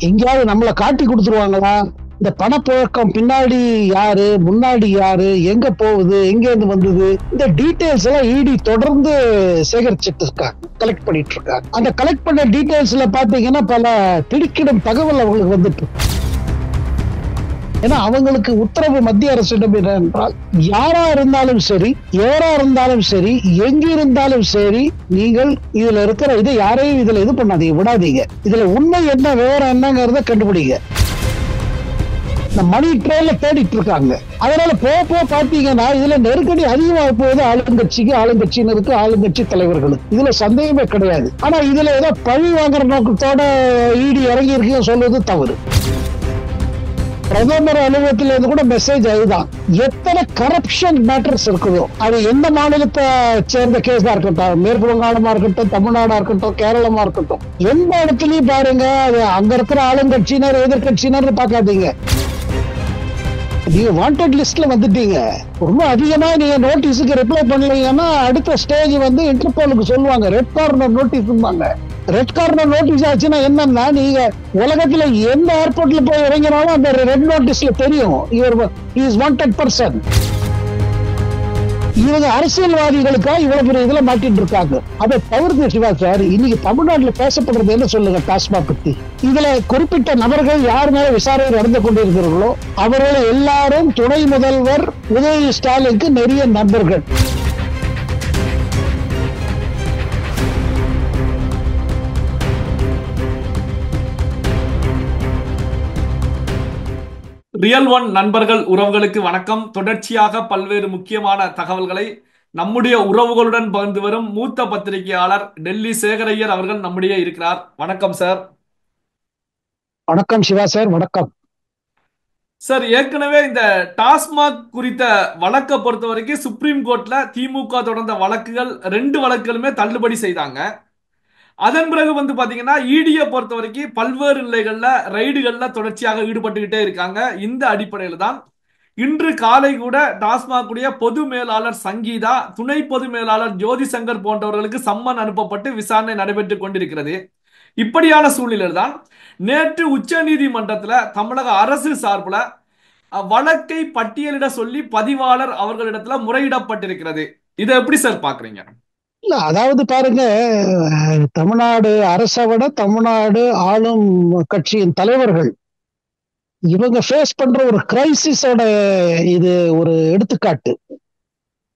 எங்கேயாவது நம்மள காட்டி கொடுத்துருவாங்களா? இந்த பணப்புழக்கம் பின்னாடி யாரு, முன்னாடி யாரு, எங்க போகுது, எங்க இருந்து வந்தது, இந்த டீடைல்ஸ் எல்லாம் இடி தொடர்ந்து சேகரிச்சிட்டு இருக்காங்க, கலெக்ட் பண்ணிட்டு இருக்காங்க. அந்த கலெக்ட் பண்ண டீடைல்ஸ்ல பாத்தீங்கன்னா பல திடுக்கிடும் தகவல் அவங்களுக்கு வந்துட்டு இருக்கு. ஏன்னா அவங்களுக்கு உத்தரவு மத்திய அரசிடம் என்றால், யாரா இருந்தாலும் சரி, எவரா இருந்தாலும் சரி, எங்க இருந்தாலும் சரி, நீங்கள் இதுல இருக்கிற இதை யாரையும் இதுல இது பண்ணாதீங்க, விடாதீங்க. இதுல உண்மை என்ன, விவரம் என்னங்கிறத கண்டுபிடிங்க. இந்த மணி ட்ரெயின்ல தேடிட்டு இருக்காங்க. அதனால போக பாத்தீங்கன்னா இதுல நெருக்கடி அதிகமாக போகுது ஆளுங்கட்சிக்கு, ஆளுங்கட்சியினருக்கு, ஆளுங்கட்சி தலைவர்களுக்கு. இதுல சந்தேகமே கிடையாது. ஆனா இதுல ஏதோ பழி வாங்குற நோக்கத்தோட இடி இறங்கி இருக்கு சொல்றது தவறு. பிரதமர் அலுவலகத்தில் இருந்து கூட மெசேஜ் அதுதான். எத்தனை கரப்ஷன் மேட்டர்ஸ் இருக்குதோ, அது எந்த மாநிலத்தை சேர்ந்த கேஸா இருக்கட்டும், மேற்கு வங்காளமா இருக்கட்டும், தமிழ்நாடா இருக்கட்டும், கேரளமா இருக்கட்டும், எந்த இடத்துலயும் பாருங்க, அது அங்க இருக்கிற ஆளுங்கட்சியினர் எதிர்கட்சியினர் பார்க்காதீங்க. நீங்க வாண்டட் லிஸ்ட்ல வந்துட்டீங்க. ரொம்ப அதிகமா நீங்க நோட்டீஸுக்கு ரிப்ளை பண்ணலீங்கன்னா அடுத்த ஸ்டேஜ் வந்து இன்டர்போலுக்கு சொல்லுவாங்க, red corner notice. Red corner notice ஆச்சுன்னா என்னன்னா, நீங்க உலகத்துல எந்த ஏர்போர்ட்ல போய் இறங்கினாலும் அந்த ரெட் நோட்டீஸ்ல தெரியும், இவர் இஸ் வாண்டட் பர்சன். இவங்க அரசியல்வாதிகளுக்கா இவ்வளவு பெரிய இதுல மாட்டிட்டு இருக்காங்க. அதை தவிர்த்து சிவா சார், இன்னைக்கு தமிழ்நாட்டுல பேசப்படுறது என்ன சொல்லுங்க டாஸ்மாக் பத்தி. இதுல குறிப்பிட்ட நபர்கள் யார் மேல விசாரணை நடந்து கொண்டிருக்கிறார்களோ அவர்கள் எல்லாரும் துணை முதல்வர் உதயநிதி ஸ்டாலினுக்கு நிறைய நண்பர்கள். ரியல் ஒன் நண்பர்கள் உறவுகளுக்கு வணக்கம். தொடர்ச்சியாக பல்வேறு முக்கியமான தகவல்களை நம்முடைய உறவுகளுடன் பகிர்ந்து வரும் மூத்த பத்திரிகையாளர் டெல்லி சேகரையர் அவர்கள் நம்முடைய இருக்கிறார். வணக்கம் சார். வணக்கம் சிவா சார், வணக்கம் சார், ஏற்கனவே இந்த டாஸ்மாக் குறித்த வழக்கை பொறுத்த வரைக்கும் சுப்ரீம் கோர்ட்ல திமுக தொடர்ந்த வழக்குகள் 2 வழக்குகளுமே தள்ளுபடி செய்தாங்க. அதன் பிறகு பாத்தீங்கன்னா இடியை பொறுத்த வரைக்கும் பல்வேறு நிலைகள்ல ரைடுகள்ல தொடர்ச்சியாக ஈடுபட்டுக்கிட்டே இருக்காங்க. இந்த அடிப்படையில் தான் இன்று காலை கூட டாஸ்மாக் உடைய பொது மேலாளர் சங்கீதா, துணை பொது மேலாளர் ஜோதி சங்கர் போன்றவர்களுக்கு சம்மன் அனுப்பப்பட்டு விசாரணை நடைபெற்றுக் கொண்டிருக்கிறது. இப்படியான சூழ்நிலையில் தான் நேற்று உச்ச நீதிமன்றத்தில் தமிழக அரசு சார்பில் வழக்கை பட்டியலிட சொல்லி பதிவாளர் அவர்களிடத்துல முறையிடப்பட்டிருக்கிறது. இதை எப்படி சார் பாக்குறீங்க? இல்ல, அதாவது பாருங்க, தமிழ்நாடு அரசை விட தமிழ்நாடு ஆளும் கட்சியின் தலைவர்கள் இவங்க ஃபேஸ் பண்ற ஒரு கிரைசிஸோட இது ஒரு எடுத்துக்காட்டு.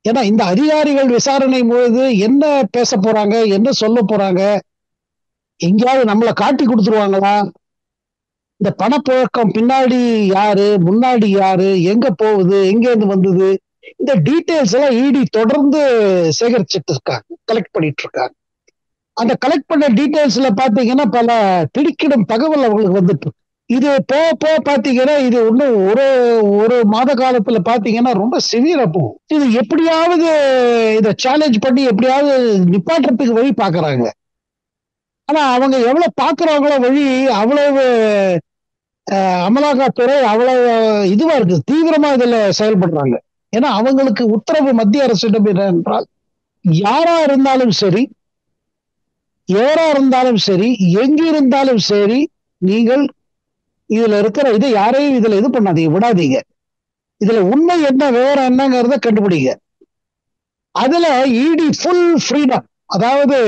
ஏன்னா இந்த அதிகாரிகள் விசாரணை பொழுது என்ன பேச போறாங்க, என்ன சொல்ல போறாங்க, எங்கேயாவது நம்மளை காட்டி கொடுத்துருவாங்களா, இந்த பணப்புழக்கம் பின்னாடி யாரு, முன்னாடி யாரு, எங்க போகுது, எங்க இருந்து வந்தது, இந்த டீடைல்ஸ் எல்லாம் இடி தொடர்ந்து சேகரிச்சிட்டு இருக்காங்க, கலெக்ட் பண்ணிட்டு இருக்காங்க. அந்த கலெக்ட் பண்ண டீடைல்ஸ்ல பாத்தீங்கன்னா பல திடுக்கிடும் தகவல் அவங்களுக்கு வந்துட்டு இருக்கு. இது போக பாத்தீங்கன்னா இது இன்னும் ஒரு ஒரு மாத காலத்துல பாத்தீங்கன்னா ரொம்ப சிவியரா போகும். இது எப்படியாவது இதை சேலஞ்ச் பண்ணி எப்படியாவது நிப்பாட்டுறதுக்கு வழி பாக்குறாங்க. ஆனா அவங்க எவ்வளவு பாக்குறாங்களோ வழி, அவ்வளவு அமலாக்கத்துறை அவ்வளவு இதுவா இருக்கு, தீவிரமா இதுல செயல்படுறாங்க. ஏன்னா அவங்களுக்கு உத்தரவு மத்திய அரசிடம் என்றால், யாரா இருந்தாலும் சரி, எவரா இருந்தாலும் சரி, எங்க இருந்தாலும் சரி, நீங்கள் இதுல இருக்கிற இதை யாரையும் இதுல இது பண்ணாதீங்க, விடாதீங்க. இதுல உண்மை என்ன, விவரம் என்னங்கிறத கண்டுபிடிங்க. அதுல இடி ஃபுல் ஃப்ரீடம். அதாவது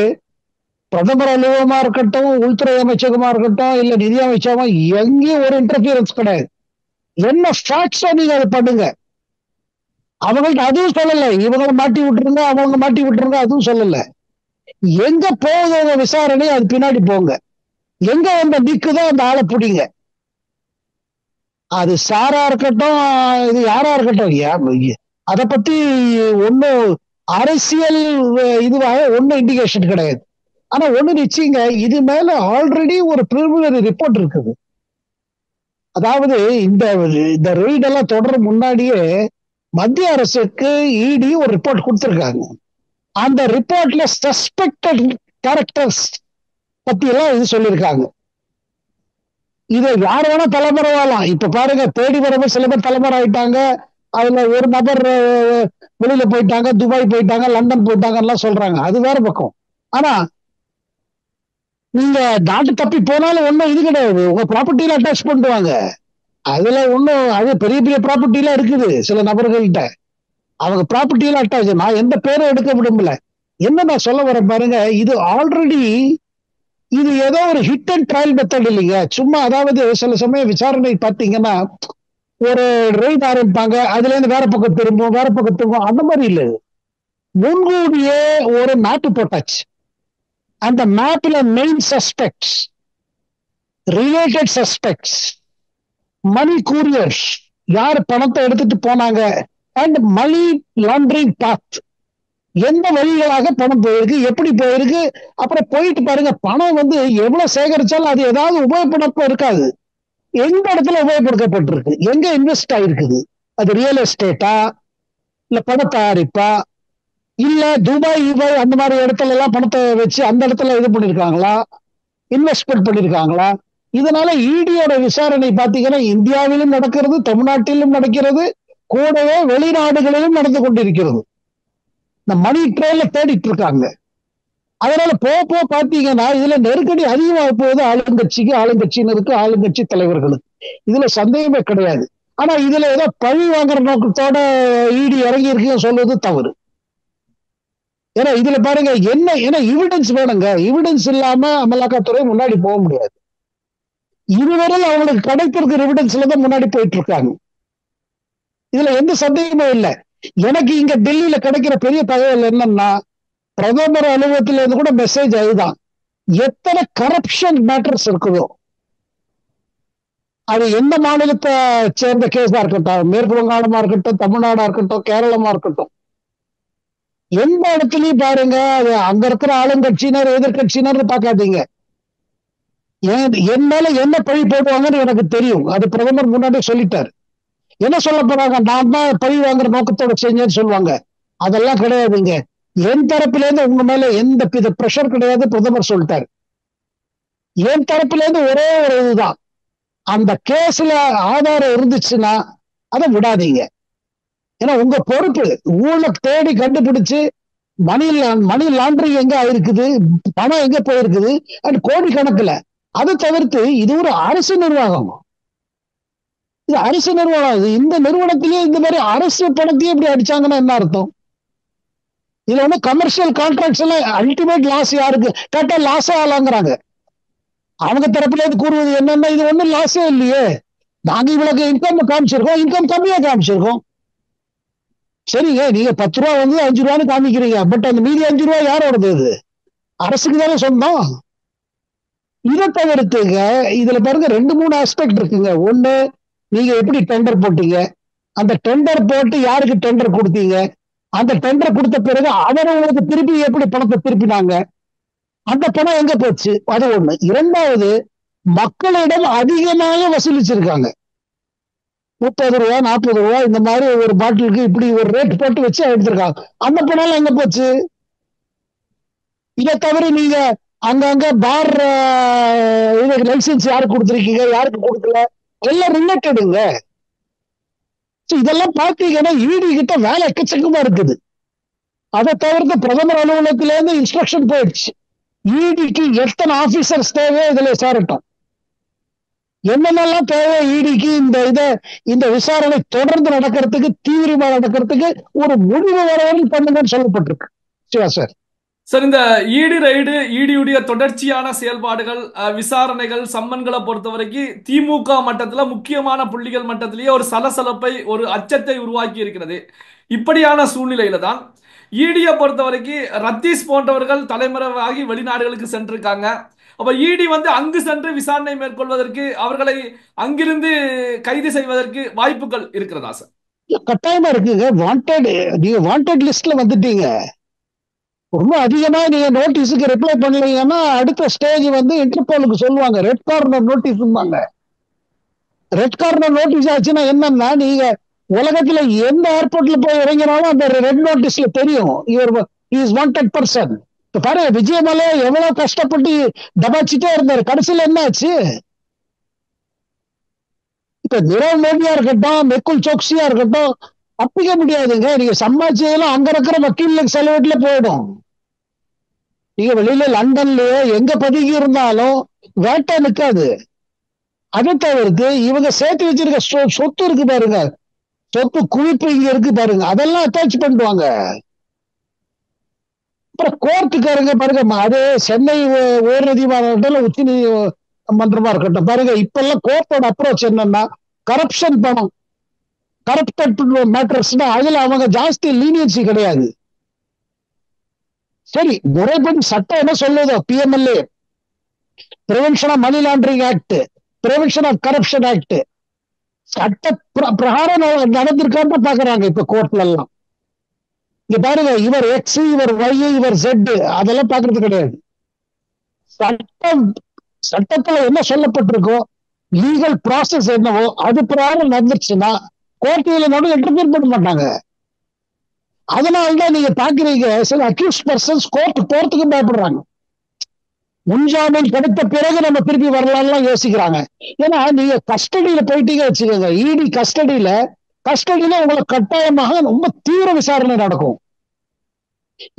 பிரதமர் அலுவலகமா இருக்கட்டும், உள்துறை அமைச்சகமா இருக்கட்டும், இல்ல நிதி அமைச்சகமா, எங்கேயும் ஒரு இன்டர்ஃபியரன்ஸ் கிடையாது. என்ன ஃபேக்ட்ஸோ நீங்க அதை பண்ணுங்க. அவங்கள்ட்ட அதுவும் சொல்லல, இவங்களை மாட்டி விட்டுருங்க, அவங்க மாட்டி விட்டுருங்க, அதுவும் சொல்லல. எங்க போகுது விசாரணை, அது பின்னாடி போங்க. எங்க வந்த நிக்குதோ அந்த ஆளை பிடிங்க. அது சாரா இருக்கட்டும், இது யாரா இருக்கட்டும், அதை பத்தி ஒன்னும் அரசியல் இதுவாக ஒன்னும் இண்டிகேஷன் கிடையாது. ஆனா ஒண்ணு நிச்சயங்க, இது மேல ஆல்ரெடி ஒரு பிரிலிமினரி ரிப்போர்ட் இருக்குது. அதாவது இந்த இந்த ரெய்டெல்லாம் தொடர முன்னாடியே மத்திய அரசுக்கு இடி ஒரு ரிப்போர்ட் கொடுத்திருக்காங்க. அந்த ரிப்போர்ட்ல சஸ்பெக்டட் கேரக்டர்ஸ் பத்தி எல்லாம் இது சொல்லியிருக்காங்க. இதை யார் வேணா தலைமுறை வாழலாம். இப்ப பாருங்க, தேடி வரப்ப சில பேர் தலைமுறை ஆயிட்டாங்க. அதுல ஒரு நபர் வெளியில போயிட்டாங்க, துபாய் போயிட்டாங்க, லண்டன் போயிட்டாங்க எல்லாம் சொல்றாங்க, அது வேற பக்கம். ஆனா நீங்க நாட்டு தப்பி போனாலும் ஒன்றும் இது கிடையாது, உங்க ப்ராப்பர்ட்டியில அட்டாச் பண்ணுவாங்க. அதுல ஒன்றும் அது பெரிய பெரிய ப்ராப்பர்ட்டிலாம் இருக்குது சில நபர்கள்ட்ட, அவங்க ப்ராப்பர்ட்டியில அட்டாச். நான் எந்த பேரும் எடுக்க விரும்பல. என்ன நான் சொல்ல வரேன் பாருங்க, இது ஆல்ரெடி இது ஏதோ ஒரு ஹிட் அண்ட் ட்ரையல் மெத்தட் இல்லைங்க. சும்மா அதாவது சில சமயம் விசாரணை பார்த்தீங்கன்னா ஒரு ரெய்ட் ஆரம்பிப்பாங்க, அதுல இருந்து வேற பக்கம் திரும்பும், வேற பக்கம் திரும்பும், அந்த மாதிரி இல்ல. முன்கூடியே ஒரு மேப் போட்டாச்சு. அந்த மேப்ல மெயின் சஸ்பெக்ட்ஸ், ரிலேட்டட் சஸ்பெக்ட்ஸ், மணி கூரியர்ஸ், யார் பணத்தை எடுத்துட்டு போனாங்க, அண்ட் மணி லாண்டரிங் பாத், எந்த வழிகளாக பணம் போயிருக்கு, எப்படி போயிருக்கு. அப்புறம் போயிட்டு பாருங்க, பணம் வந்து எவ்வளவு சேகரிச்சாலும் அது ஏதாவது உபயோகப்பட இருக்காது. எந்த இடத்துல உபயோகப்படுத்தப்பட்டிருக்கு, எங்க இன்வெஸ்ட் ஆயிருக்குது, அது ரியல் எஸ்டேட்டா, இல்ல பண தயாரிப்பா, இல்ல துபாய் இபாய் அந்த மாதிரி இடத்துல எல்லாம் பணத்தை வச்சு அந்த இடத்துல இது பண்ணிருக்காங்களா, இன்வெஸ்ட்மெண்ட் பண்ணிருக்காங்களா. இதனால இடியோட விசாரணை பாத்தீங்கன்னா இந்தியாவிலும் நடக்கிறது, தமிழ்நாட்டிலும் நடக்கிறது, கூடவே வெளிநாடுகளிலும் நடந்து கொண்டிருக்கிறது. இந்த மணி ட்ரெயில தேடிட்டு இருக்காங்க. அதனால போக பாத்தீங்கன்னா இதுல நெருக்கடி அதிகமாக போகுது ஆளுங்கட்சிக்கு, ஆளுங்கட்சியினருக்கு, ஆளுங்கட்சி தலைவர்களுக்கு. இதுல சந்தேகமே கிடையாது. ஆனா இதுல ஏதோ பழி வாங்குற நோக்கத்தோட இடி இறங்கி இருக்குன்னு சொல்வது தவறு. ஏன்னா இதுல பாருங்க என்ன, ஏன்னா எவிடன்ஸ் வேணுங்க. எவிடன்ஸ் இல்லாம அமலாக்கத்துறை முன்னாடி போக முடியாது. இதுவரை அவங்களுக்கு கிடைத்திருக்கிற எவிடன்ஸ்ல தான் முன்னாடி போயிட்டு இருக்காங்க. இதுல எந்த சந்தேகமும் இல்லை. எனக்கு இங்க டெல்லியில கிடைக்கிற பெரிய தகவல் என்னன்னா, பிரதமர் அலுவலகத்துல இருந்து கூட மெசேஜ் அதுதான், எத்தனை கரப்ஷன் மேட்டர்ஸ் இருக்குதோ, அது எந்த மாநிலத்தை சேர்ந்த கேஸா இருக்கட்டும், மேற்கு வங்காளமா இருக்கட்டும், தமிழ்நாடா இருக்கட்டும், கேரளமா இருக்கட்டும், எந்த இடத்துலயும் பாருங்க அது அங்க இருக்கிற ஆளுங்கட்சியினர் எதிர்கட்சியினர் பார்க்காதீங்க. என் மேல என்ன பழி போடுவாங்கன்னு எனக்கு தெரியும். அது பிரதமர் முன்னாடியே சொல்லிட்டாரு. என்ன சொல்ல போறாங்க, நான் தான் பழி வாங்குற நோக்கத்தோட செஞ்சேன்னு சொல்லுவாங்க. அதெல்லாம் கிடையாதுங்க. என் தரப்புல இருந்து உங்க மேல எந்த வித பிரஷர் கிடையாது, பிரதமர் சொல்லிட்டாரு. என் தரப்புல இருந்து ஒரே ஒரு இதுதான், அந்த கேஸ்ல ஆதாரம் இருந்துச்சுன்னா அதை விடாதீங்க. ஏன்னா உங்க பொறுப்பு, ஊழல தேடி கண்டுபிடிச்சு மணி மணி லாண்டரிங் எங்க ஆயிருக்குது, பணம் எங்க போயிருக்குது, அது கோடி கணக்குல. அதை தவிர்த்து இது ஒரு அரசு நிர்வாகம், இது அரசு நிர்வாகம். இது இந்த நிறுவனத்திலேயே இந்த மாதிரி அரசு பணத்தையே இப்படி அடிச்சாங்கன்னா என்ன அர்த்தம்? இதுல வந்து கமர்ஷியல் கான்ட்ராக்ட்ஸ் எல்லாம் அல்டிமேட் லாஸ் யாருக்கு? கேட்டா லாஸே ஆளாங்கிறாங்க. அவங்க தரப்புல இருந்து கூறுவது என்னன்னா, இது ஒண்ணும் லாஸே இல்லையே, நாங்க இவ்வளவு இன்கம் காமிச்சிருக்கோம், இன்கம் கம்மியா காமிச்சிருக்கோம். சரிங்க, நீங்க 10 ரூபா வந்து 5 ரூபான்னு காமிக்கிறீங்க, பட் அந்த மீதி 5 ரூபாய் யாரோடது? இது அரசுக்கு தானே சொந்தம். இதை தவிர்த்துங்க இதுல பாருங்க 2-3 ஆஸ்பெக்ட் இருக்குங்க. ஒண்ணு, நீங்க எப்படி டெண்டர் போட்டீங்க, அந்த டெண்டர் போட்டு யாருக்கு டெண்டர் கொடுத்தீங்க, அந்த டெண்டர் கொடுத்த பிறகு அவர் உங்களுக்கு திருப்பி எப்படி பணத்தை திருப்பினாங்க, அந்த பணம் எங்க போச்சு, அது ஒண்ணு. இரண்டாவது, மக்களிடம் அதிகமாக வசூலிச்சிருக்காங்க. 30 ரூபா 40 ரூபா இந்த மாதிரி ஒரு பாட்டிலுக்கு இப்படி ஒரு ரேட் போட்டு வச்சு எடுத்திருக்காங்க. அந்த பணம் எங்க போச்சு? இதை தவிர நீங்க அங்கங்க பார் லைசன்ஸ் யாருக்கு கொடுத்துருக்கீங்க, யாருக்கு கொடுக்கல, எல்லாம் ரிலேட்டடுங்க. இதெல்லாம் பாத்தீங்கன்னா இடி கிட்ட வேலை எக்கச்சக்கமா இருக்குது. அதை தவிர்த்து பிரதமர் அலுவலகத்தில இருந்து இன்ஸ்ட்ரக்ஷன் போயிடுச்சு, இடிக்கு எத்தனை ஆபீசர்ஸ் தேவையோ இதுல விசாரிட்டோம், என்னென்னலாம் தேவை இடிக்கு இந்த விசாரணை தொடர்ந்து நடக்கிறதுக்கு, தீவிரமா நடக்கிறதுக்கு ஒரு முடிவு வரவரையும் பண்ணுங்கன்னு சொல்லப்பட்டிருக்கு. சிவா சார். சார், இந்த இடி ரைடு, இடியுடைய தொடர்ச்சியான செயல்பாடுகள், விசாரணைகள், சம்மன்களை பொறுத்த வரைக்கும் திமுக மட்டத்தில், முக்கியமான புள்ளிகள் மட்டத்திலேயே ஒரு சலசலப்பை, ஒரு அச்சத்தை உருவாக்கி இருக்கிறது. இப்படியான சூழ்நிலையில தான் இடியை பொறுத்த வரைக்கும் ரத்தீஸ் போன்றவர்கள் தலைமறைவாகி வெளிநாடுகளுக்கு சென்றிருக்காங்க. அப்ப இடி வந்து அங்கு சென்று விசாரணை மேற்கொள்வதற்கு, அவர்களை அங்கிருந்து கைது செய்வதற்கு வாய்ப்புகள் இருக்கிறதா சார்? கட்டாயமா இருக்குங்க. வாண்டட், நீங்க வாண்டட் லிஸ்ட்ல வந்துட்டீங்க. ரொம்ப அதிகமா நீங்க நோட்டீஸுக்கு ரிப்ளை பண்ணலீங்கன்னா அடுத்த ஸ்டேஜ் வந்து இன்டர்போலுக்கு சொல்லுவாங்க, red corner notice. Red corner notice ஆச்சுன்னா என்னன்னா, நீங்க உலகத்துல எந்த ஏர்போர்ட்ல போய் இறங்கினாலும் அந்த ரெட் நோட்டீஸ்ல தெரியும் இவர் இஸ் வாண்டட் பர்சன். இப்ப பாருங்க, விஜயமலை எவ்வளவு கஷ்டப்பட்டு டபாச்சிட்டே இருந்தாரு, கடைசியில என்ன ஆச்சு? இப்ப நிரவ் மோடியா இருக்கட்டும், மெக்குல் சோக்சியா இருக்கட்டும், தப்பிக்க முடியாதுங்க. நீங்க சம்பாதிச்சதெல்லாம் அங்க இருக்கிற வக்கீல் செலவீட்டுல போயிடும். நீங்க வெளியில லண்டன்லயோ எங்க பதுங்கி இருந்தாலும் வேட்டை நிக்காது. அதை தவிர்த்து இவங்க சேர்த்து வச்சிருக்க சொத்து இருக்கு பாருங்க, சொத்து குவிப்பு இங்க இருக்கு பாருங்க, அதெல்லாம் அட்டாச் பண்ணுவாங்க. அப்புறம் கோர்ட்டுக்காரங்க பாருங்க, அதே சென்னை உயர் நீதிமன்றம் உச்ச நீதிமன்றமா இருக்கட்டும் பாருங்க, இப்ப எல்லாம் கோர்ட்டோட அப்ரோச் என்னன்னா கரப்ஷன் பணம், கரப்டட் மேட்டர்ஸ்னா அதுல அவங்க ஜாஸ்தி லீனியன்சி கிடையாது. சரி, முறைப்படி சட்டம் என்ன சொல்லுதோ, PMLA, prevention of money laundering act, prevention of corruption act, சட்ட பிரகாரம் நடந்திருக்கான்னு பாக்குறாங்க இப்ப கோர்ட்ல எல்லாம். இங்க பாருங்க, இவர் எக்ஸ், இவர் ஒய், இவர் ஜெட், அதெல்லாம் பாக்குறது கிடையாது. சட்டம், சட்டத்துல என்ன சொல்லப்பட்டிருக்கோ, லீகல் ப்ராசஸ் என்னவோ அது பிரகாரம் நடந்துச்சுன்னா கோர்ட்டுல நடு என்டர்பியர் பண்ண மாட்டாங்க. அதனால்தான் நீங்க பாக்குறீங்க சில அக்யூஸ் பர்சன்ஸ் கோர்ட் போறதுக்கு பயப்படுறாங்க. முன்ஜாமீன் கிடைத்த பிறகு நம்ம திருப்பி வரலாம்லாம் யோசிக்கிறாங்க. ஏன்னா நீங்க கஸ்டடியில போயிட்டீங்க வச்சுக்கோங்க, இடி கஸ்டடியில உங்களுக்கு கட்டாயமாக ரொம்ப தீவிர விசாரணை நடக்கும்.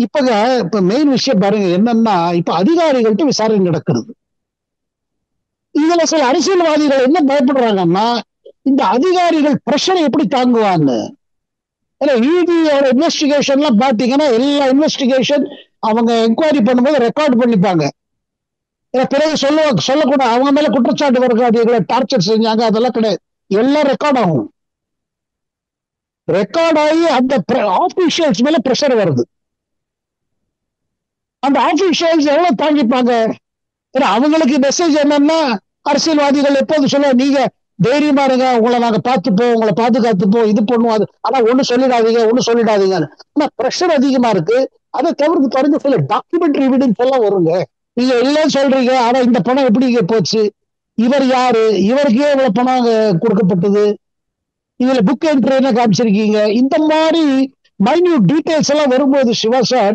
இப்ப மெயின் விஷயம் பாருங்க என்னன்னா, இப்ப அதிகாரிகள்ட்ட விசாரணை நடக்கிறது. இதுல சில அரசியல்வாதிகள் என்ன பயப்படுறாங்கன்னா, இந்த அதிகாரிகள் பிரஷரை எப்படி தாங்குவாங்க. இடியோட இன்வெஸ்டிகேஷன்லாம் பாத்தீங்கன்னா, எல்லா இன்வெஸ்டிகேஷன் அவங்க என்கொயரி பண்ணும்போது ரெக்கார்ட் பண்ணிப்பாங்க. பிறகு சொல்லக்கூடாது அவங்க மேல குற்றச்சாட்டு வருது, டார்ச்சர் செஞ்சாங்க, அதெல்லாம் கிடையாது. எல்லாம் ரெக்கார்ட் ஆகும். ரெக்கார்ட் ஆகி அந்த ஆபீஷியல்ஸ் மேல பிரஷர் வருது. அந்த ஆபீஷியல்ஸ் எவ்வளவு தாங்கிப்பாங்க. அவங்களுக்கு மெசேஜ் என்னன்னா, அரசியல்வாதிகள் எப்போது சொல்ல, நீங்க தைரியமா இருங்க, உங்களை நாங்க பார்த்துப்போம், உங்களை பாதுகாத்துப்போம், இது பண்ணுவோம், அது ஆனா ஒண்ணு சொல்லிடாதீங்க. ஆனா பிரஷர் அதிகமா இருக்கு. அதை தவிர்த்து தொடர்ந்து சில டாக்குமெண்ட்ரி எவிடன்ஸ் எல்லாம் வருங்க. நீங்க எல்லாம் சொல்றீங்க, ஆனா இந்த பணம் எப்படி இங்க போச்சு, இவர் யாரு, இவருக்கே இவ்வளவு பணம் கொடுக்கப்பட்டது, இதுல புக் என்ட்ரி என்ன காமிச்சிருக்கீங்க, இந்த மாதிரி மைன்யூட் டீடைல்ஸ் எல்லாம் வரும்போது சிவா சார்,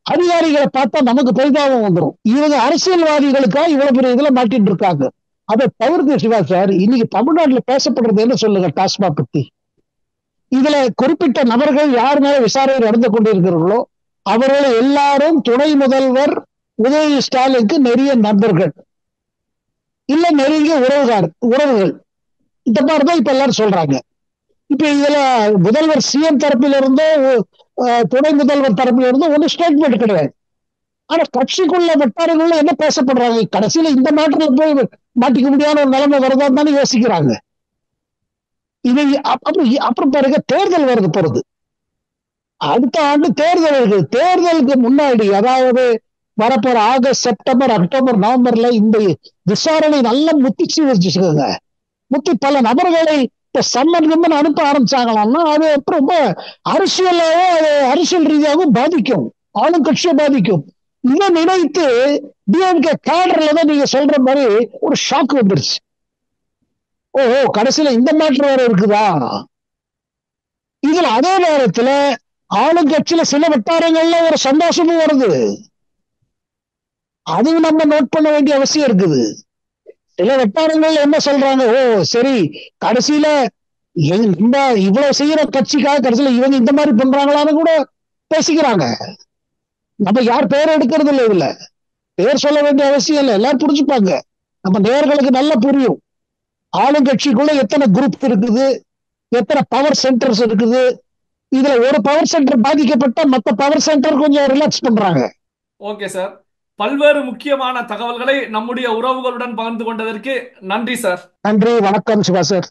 அதிகாரிகளை பார்த்தா நமக்கு பரிதாபம் வந்துடும். இவங்க அரசியல்வாதிகளுக்காக இவ்வளவு பெரிய இதுல மாட்டிட்டு இருக்காங்க. அதை தவிர்த்து சிவா சார், இன்னைக்கு தமிழ்நாட்டுல பேசப்படுறது என்ன சொல்லுங்க, டாஸ்மாக் பத்தி. இதுல குறிப்பிட்ட நபர்கள் யார் மேல விசாரணை நடந்து கொண்டிருக்கிறார்களோ அவர்கள் எல்லாரும் துணை முதல்வர் உதயநிதி ஸ்டாலினுக்கு நெறிய நண்பர்கள், இல்ல நெருங்கிய உறவுகள். இந்த மாதிரிதான் இப்ப எல்லாரும் சொல்றாங்க. இப்ப இதுல முதல்வர் சிஎம் தரப்பில் இருந்தோ துணை முதல்வர் தரப்பில் இருந்தோ ஒன்னும் ஸ்டேட்மெண்ட் கிடையாது. ஆனா கட்சிக்குள்ள வட்டாரங்கள்ல என்ன பேசப்படுறாங்க, கடைசியில இந்த மேட்டர்ல போய் மாட்டிக்க முடியாத ஒரு நிலைமை வருதான்னு தானே யோசிக்கிறாங்க. இது அப்புறம் பாருங்க, தேர்தல் வருது போறது, அடுத்த ஆண்டு தேர்தல் இருக்கு. தேர்தலுக்கு முன்னாடி, அதாவது வரப்போற ஆகஸ்ட், செப்டம்பர், அக்டோபர், நவம்பர்ல இந்த விசாரணை நல்லா முத்திச்சு வச்சுக்கோங்க. முத்தி பல நபர்களை இப்ப சம்மன் அனுப்ப ஆரம்பிச்சாங்களாம்னா அது அப்புறம் ரொம்ப அரசியல் ரீதியாகவும் பாதிக்கும், ஆளும் கட்சியை பாதிக்கும். இதை நினைத்து டிஎம்கே கேடர்ல தான் நீங்க சொல்ற மாதிரி ஒரு ஷாக் வந்துருச்சு. ஓஹோ, கடைசியில இந்த மேட்டர் வேற இருக்குதா. இதுல அதே நேரத்துல ஆளுங்கட்சியில சில வட்டாரங்கள்ல ஒரு சந்தோஷமும் வருது, அதுவும் நம்ம நோட் பண்ண வேண்டிய அவசியம் இருக்குது. சில வட்டாரங்கள் என்ன சொல்றாங்க, ஓ சரி, கடைசியில இந்த இவ்வளவு செய்யற கட்சிக்காக கடைசியில இவங்க இந்த மாதிரி பண்றாங்களான்னு கூட பேசிக்கிறாங்க. நம்ம யார் பேர் எடுக்கிறது இல்லை, இதுல பேர் சொல்ல வேண்டிய அவசியம் இல்லை, எல்லாரும் புரிஞ்சுப்பாங்க. நம்ம நேயர்களுக்கு நல்லா புரியும் ஆளுங்கட்சிக்குள்ள எத்தனை குரூப் இருக்குது, எத்தனை பவர் சென்டர்ஸ் இருக்குது. இதுல ஒரு பவர் சென்டர் பாதிக்கப்பட்ட மற்ற பவர் சென்டர் கொஞ்சம் ரிலாக்ஸ் பண்றாங்க. ஓகே சார், பல்வேறு முக்கியமான தகவல்களை நம்முடைய உறவுகளுடன் பகிர்ந்து கொண்டதற்கு நன்றி சார். நன்றி, வணக்கம் சிவா சார்.